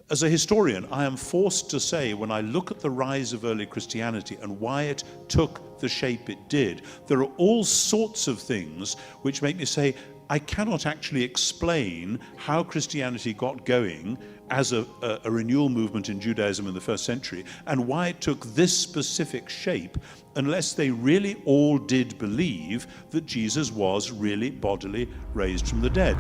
As a historian, I am forced to say, when I look at the rise of early Christianity and why it took the shape it did, there are all sorts of things which make me say, I cannot actually explain how Christianity got going as a renewal movement in Judaism in the first century, and why it took this specific shape, unless they really all did believe that Jesus was really bodily raised from the dead.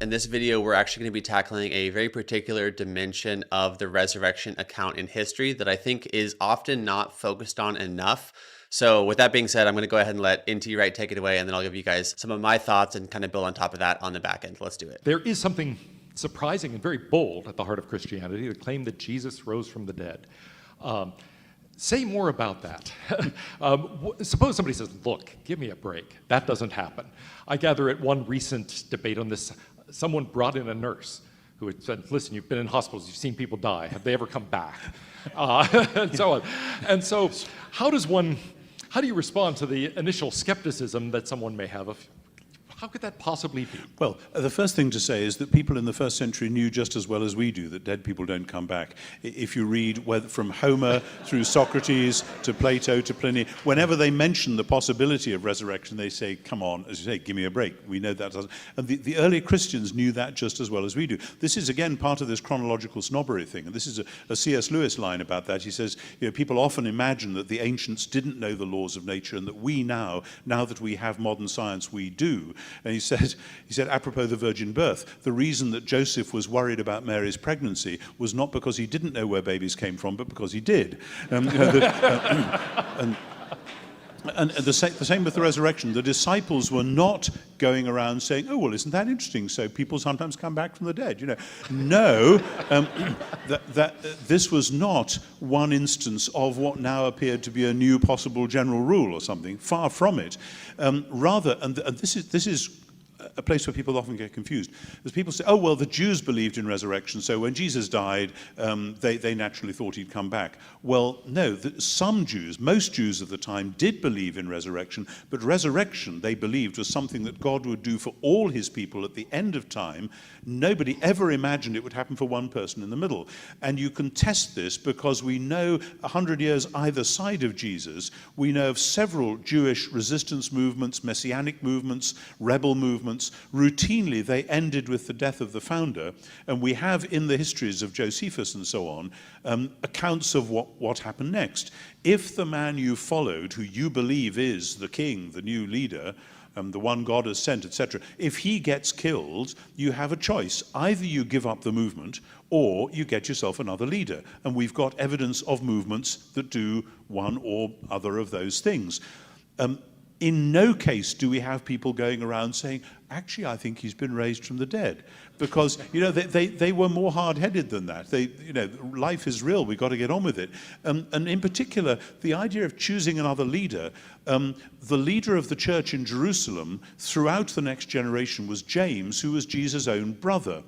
In this video, we're actually going to be tackling a very particular dimension of the resurrection account in history that I think is often not focused on enough. So with that being said, I'm going to go ahead and let N.T. Wright take it away, and then I'll give you guys some of my thoughts and kind of build on top of that on the back end. Let's do it. There is something surprising and very bold at the heart of Christianity, the claim that Jesus rose from the dead. Say more about that. Suppose somebody says, look, give me a break. That doesn't happen. I gather at one recent debate on this, someone brought in a nurse who had said, listen, you've been in hospitals, you've seen people die, have they ever come back? And so on. And so how do you respond to the initial skepticism that someone may have of, how could that possibly be? Well, the first thing to say is that people in the first century knew just as well as we do that dead people don't come back. If you read from Homer through Socrates to Plato to Pliny, whenever they mention the possibility of resurrection, they say, come on, as you say, give me a break. We know that doesn't. And the early Christians knew that just as well as we do. This is, again, part of this chronological snobbery thing. And this is a C.S. Lewis line about that. He says, people often imagine that the ancients didn't know the laws of nature and that we now that we have modern science, we do. And he said, apropos the virgin birth, the reason that Joseph was worried about Mary's pregnancy was not because he didn't know where babies came from, but because he did. And the same with the resurrection. The disciples were not going around saying, oh, well, isn't that interesting? So people sometimes come back from the dead. No, this was not one instance of what now appeared to be a new possible general rule or something. Far from it. Rather, and this is a place where people often get confused. As people say, oh, well, the Jews believed in resurrection, so when Jesus died, they naturally thought he'd come back. Well, no, some Jews, most Jews of the time, did believe in resurrection, but resurrection, they believed, was something that God would do for all his people at the end of time. Nobody ever imagined it would happen for one person in the middle. And you can test this because we know 100 years either side of Jesus, we know of several Jewish resistance movements, messianic movements, rebel movements. Routinely, they ended with the death of the founder, and we have in the histories of Josephus and so on, accounts of what happened next. If the man you followed, who you believe is the king, the new leader, the one God has sent, etc., if he gets killed, you have a choice. Either you give up the movement, or you get yourself another leader. And we've got evidence of movements that do one or other of those things. In no case do we have people going around saying, actually, I think he's been raised from the dead. Because, they were more hard-headed than that. Life is real, we've got to get on with it. And in particular, the idea of choosing another leader, the leader of the church in Jerusalem throughout the next generation was James, who was Jesus' own brother.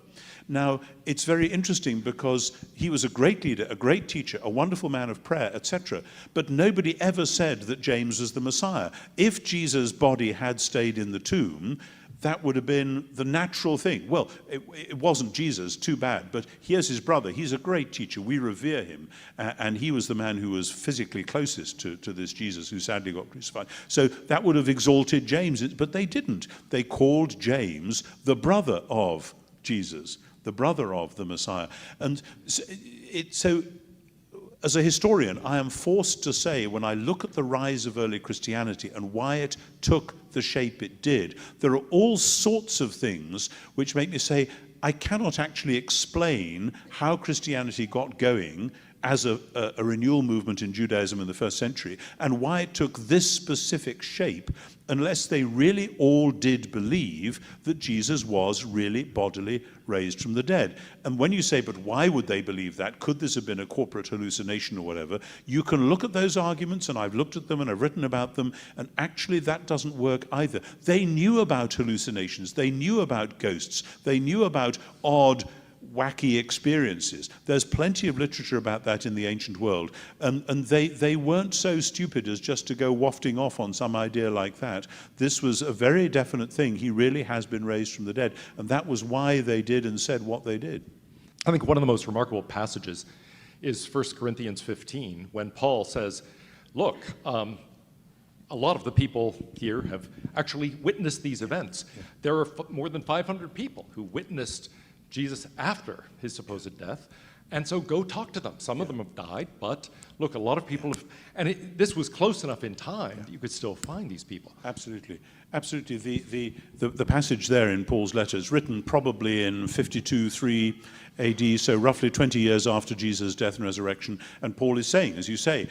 Now, it's very interesting because he was a great leader, a great teacher, a wonderful man of prayer, etc. But nobody ever said that James was the Messiah. If Jesus' body had stayed in the tomb, that would have been the natural thing. Well, it wasn't Jesus, too bad, but here's his brother. He's a great teacher. We revere him. And he was the man who was physically closest to this Jesus who sadly got crucified. So that would have exalted James, but they didn't. They called James the brother of Jesus, the brother of the Messiah. And so as a historian, I am forced to say, when I look at the rise of early Christianity and why it took the shape it did, there are all sorts of things which make me say, I cannot actually explain how Christianity got going as a renewal movement in Judaism in the first century, and why it took this specific shape, unless they really all did believe that Jesus was really bodily raised from the dead. And when you say, but why would they believe that? Could this have been a corporate hallucination or whatever? You can look at those arguments, and I've looked at them and I've written about them, and actually that doesn't work either. They knew about hallucinations, they knew about ghosts, they knew about odd, wacky experiences. There's plenty of literature about that in the ancient world, and they weren't so stupid as just to go wafting off on some idea like that. This was a very definite thing. He really has been raised from the dead, and that was why they did and said what they did. I think one of the most remarkable passages is 1 Corinthians 15, when Paul says, look, a lot of the people here have actually witnessed these events. Yeah. There are more than 500 people who witnessed Jesus after his supposed death, and so go talk to them. Some of them have died, but look, a lot of people have, and this was close enough in time that you could still find these people. Absolutely. Absolutely. The passage there in Paul's letters, written probably in 52-3 AD, so roughly 20 years after Jesus' death and resurrection, and Paul is saying, as you say,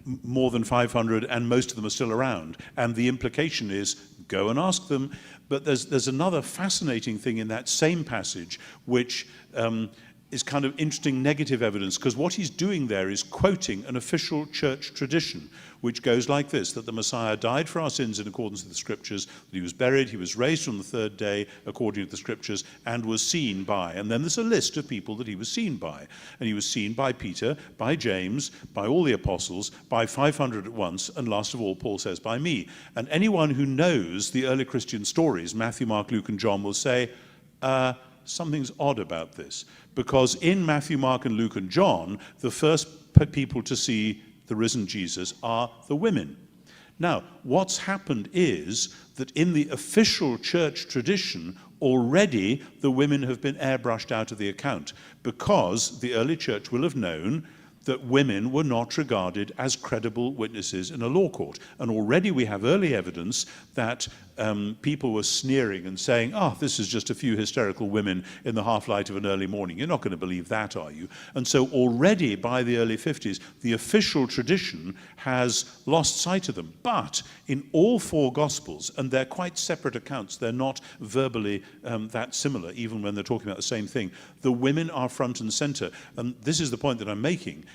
more than 500, and most of them are still around. And the implication is, go and ask them. But there's another fascinating thing in that same passage, which is kind of interesting negative evidence, because what he's doing there is quoting an official church tradition, which goes like this, that the Messiah died for our sins in accordance with the Scriptures, that he was buried, he was raised on the third day according to the Scriptures, and was seen by. And then there's a list of people that he was seen by. And he was seen by Peter, by James, by all the apostles, by 500 at once, and last of all, Paul says, by me. And anyone who knows the early Christian stories, Matthew, Mark, Luke, and John, will say, something's odd about this. Because in Matthew, Mark, and Luke, and John, the first people to see the risen Jesus are the women. Now, what's happened is that in the official church tradition, already the women have been airbrushed out of the account, because the early church will have known that women were not regarded as credible witnesses in a law court. And already we have early evidence that people were sneering and saying, this is just a few hysterical women in the half-light of an early morning. You're not going to believe that, are you? And so already by the early 50s, the official tradition has lost sight of them. But in all four Gospels, and they're quite separate accounts, they're not verbally that similar, even when they're talking about the same thing, the women are front and center. And this is the point that I'm making.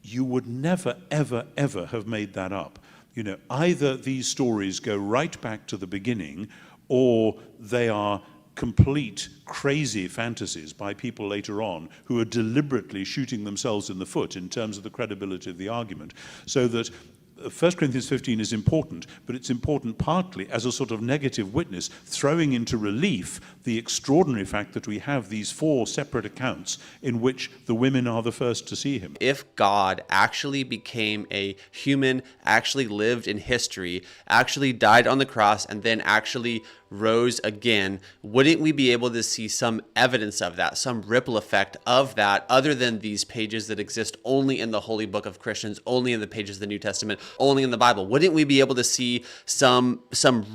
You would never, ever, ever have made that up. You know, either these stories go right back to the beginning, or they are complete crazy fantasies by people later on who are deliberately shooting themselves in the foot in terms of the credibility of the argument. So that 1 Corinthians 15 is important, but it's important partly as a sort of negative witness, throwing into relief the extraordinary fact that we have these four separate accounts in which the women are the first to see him. If God actually became a human, actually lived in history, actually died on the cross, and then actually rose again, wouldn't we be able to see some evidence of that, some ripple effect of that, other than these pages that exist only in the holy book of Christians, only in the pages of the New Testament, only in the Bible? Wouldn't we be able to see some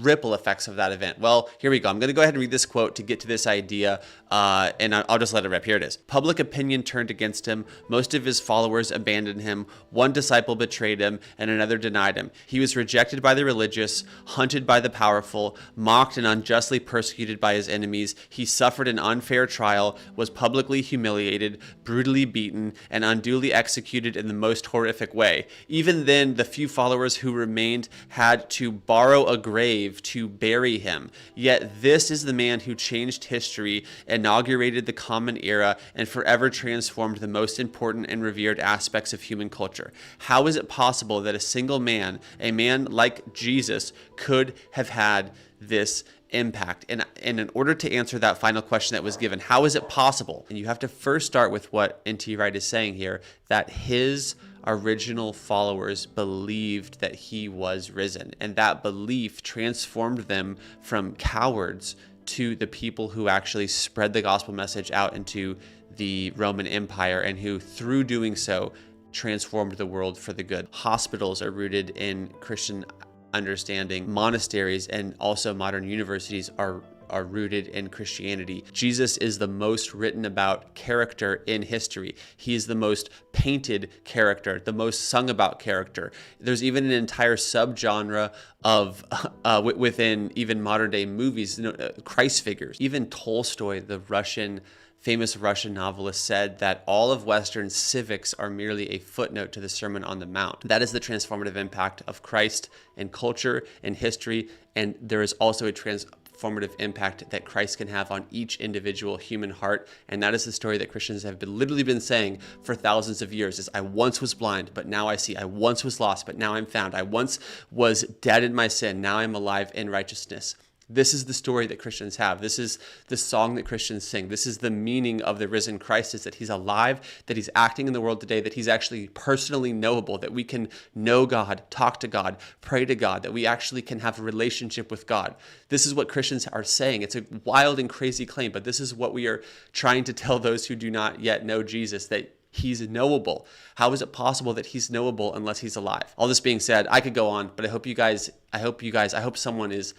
ripple effects of that event? Well, here we go. I'm going to go ahead and read this quote to get to this idea, and I'll just let it rip. Here it is. Public opinion turned against him. Most of his followers abandoned him. One disciple betrayed him, and another denied him. He was rejected by the religious, hunted by the powerful, mocked and unjustly persecuted by his enemies. He suffered an unfair trial, was publicly humiliated, brutally beaten, and unduly executed in the most horrific way. Even then, the few followers who remained had to borrow a grave to bury him. Yet this is the man who changed history, inaugurated the common era, and forever transformed the most important and revered aspects of human culture. How is it possible that a single man, a man like Jesus, could have had this impact? And in order to answer that final question that was given, how is it possible? And you have to first start with what N.T. Wright is saying here, that his original followers believed that he was risen, and that belief transformed them from cowards to the people who actually spread the gospel message out into the Roman Empire, and who, through doing so, transformed the world for the good. Hospitals are rooted in Christian understanding. Monasteries and also modern universities are rooted in Christianity. Jesus is the most written about character in history. He is the most painted character, the most sung about character. There's even an entire subgenre of within even modern day movies, Christ figures. Even Tolstoy, the famous Russian novelist, said that all of Western civics are merely a footnote to the Sermon on the Mount. That is the transformative impact of Christ in culture and history, and there is also a transformative impact that Christ can have on each individual human heart, and that is the story that Christians have literally been saying for thousands of years, is I once was blind, but now I see. I once was lost, but now I'm found. I once was dead in my sin, now I'm alive in righteousness. This is the story that Christians have. This is the song that Christians sing. This is the meaning of the risen Christ, is that he's alive, that he's acting in the world today, that he's actually personally knowable, that we can know God, talk to God, pray to God, that we actually can have a relationship with God. This is what Christians are saying. It's a wild and crazy claim, but this is what we are trying to tell those who do not yet know Jesus, that he's knowable. How is it possible that he's knowable unless he's alive? All this being said, I could go on, but I hope someone is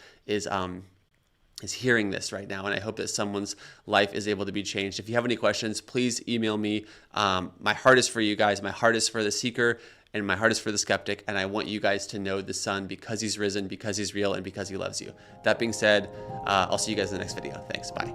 hearing this right now, and I hope that someone's life is able to be changed. If you have any questions, please email me. My heart is for you guys. My heart is for the seeker, and my heart is for the skeptic, and I want you guys to know the Son because he's risen, because he's real, and because he loves you. That being said, I'll see you guys in the next video. Thanks. Bye.